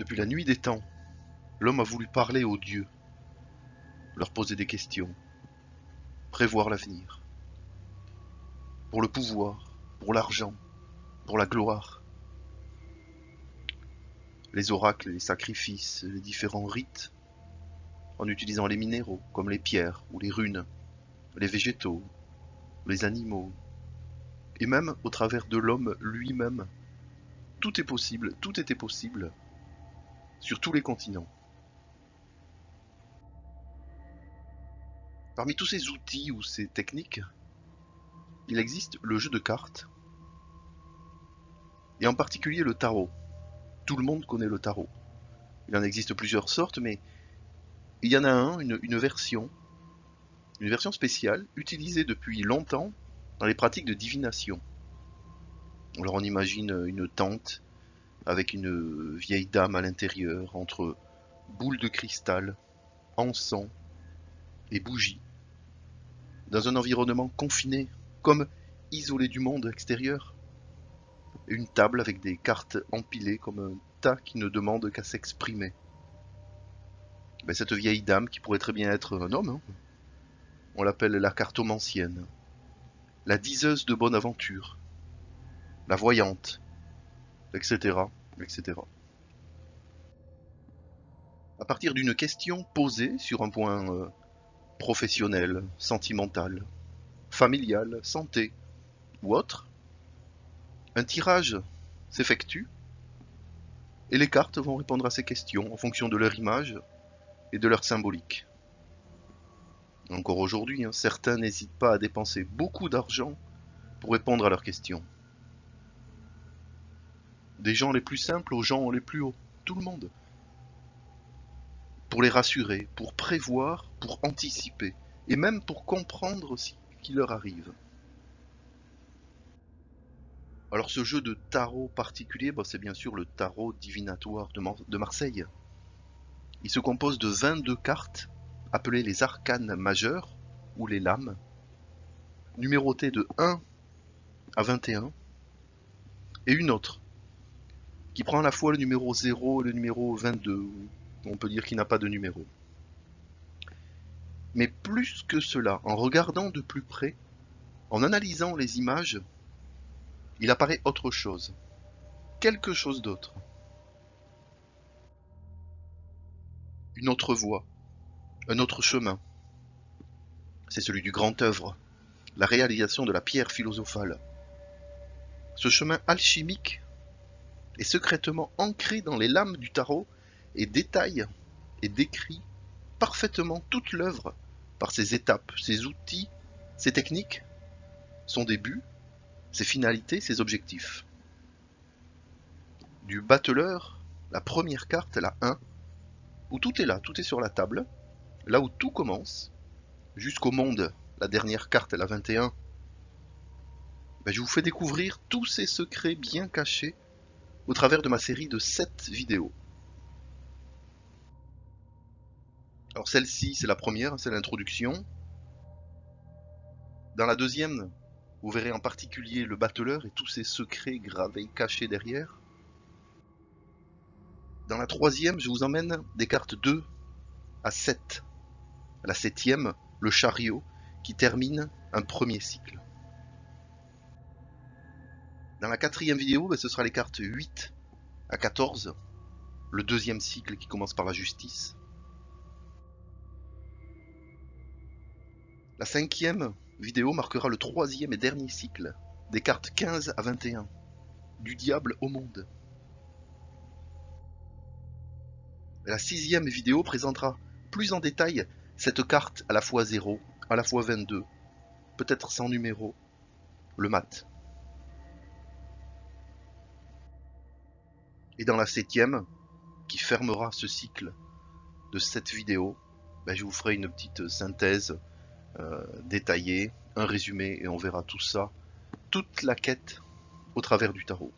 Depuis la nuit des temps, l'homme a voulu parler aux dieux, leur poser des questions, prévoir l'avenir. Pour le pouvoir, pour l'argent, pour la gloire. Les oracles, les sacrifices, les différents rites, en utilisant les minéraux, comme les pierres ou les runes, les végétaux, les animaux, et même au travers de l'homme lui-même. Tout est possible, tout était possible, sur tous les continents. Parmi tous ces outils ou ces techniques, il existe le jeu de cartes, et en particulier le tarot. Tout le monde connaît le tarot. Il en existe plusieurs sortes, mais il y en a une version spéciale, utilisée depuis longtemps dans les pratiques de divination. Alors on imagine une tente avec une vieille dame à l'intérieur, entre boules de cristal, encens et bougies, dans un environnement confiné, comme isolé du monde extérieur. Et une table avec des cartes empilées comme un tas qui ne demande qu'à s'exprimer. Ben, cette vieille dame, qui pourrait très bien être un homme, on l'appelle la cartomancienne, la diseuse de bonne aventure, la voyante, etc., etc. À partir d'une question posée sur un point professionnel, sentimental, familial, santé ou autre, un tirage s'effectue et les cartes vont répondre à ces questions en fonction de leur image et de leur symbolique. Encore aujourd'hui, certains n'hésitent pas à dépenser beaucoup d'argent pour répondre à leurs questions. Des gens les plus simples aux gens les plus hauts, tout le monde. Pour les rassurer, pour prévoir, pour anticiper, et même pour comprendre ce qui leur arrive. Alors ce jeu de tarot particulier, c'est bien sûr le tarot divinatoire de Marseille. Il se compose de 22 cartes, appelées les arcanes majeurs, ou les lames, numérotées de 1 à 21, et une autre, qui prend à la fois le numéro 0 et le numéro 22, on peut dire qu'il n'a pas de numéro. Mais plus que cela, en regardant de plus près, en analysant les images, il apparaît autre chose, quelque chose d'autre. Une autre voie, un autre chemin. C'est celui du grand œuvre, la réalisation de la pierre philosophale. Ce chemin alchimique est secrètement ancré dans les lames du tarot et détaille et décrit parfaitement toute l'œuvre par ses étapes, ses outils, ses techniques, son début, ses finalités, ses objectifs. Du battleur, la première carte, la 1, où tout est là, tout est sur la table, là où tout commence, jusqu'au monde, la dernière carte, la 21, je vous fais découvrir tous ces secrets bien cachés au travers de ma série de 7 vidéos. Alors celle-ci, c'est la première, c'est l'introduction. Dans la deuxième, vous verrez en particulier le battleur et tous ses secrets gravés, cachés derrière. Dans la troisième, je vous emmène des cartes 2 à 7. La septième, le chariot, qui termine un premier cycle. Dans la quatrième vidéo, ce sera les cartes 8 à 14, le deuxième cycle qui commence par la justice. La cinquième vidéo marquera le troisième et dernier cycle, des cartes 15 à 21, du diable au monde. La sixième vidéo présentera plus en détail cette carte à la fois 0, à la fois 22, peut-être sans numéro, le mat. Et dans la septième, qui fermera ce cycle de 7 vidéos, je vous ferai une petite synthèse détaillée, un résumé, et on verra tout ça, toute la quête au travers du tarot.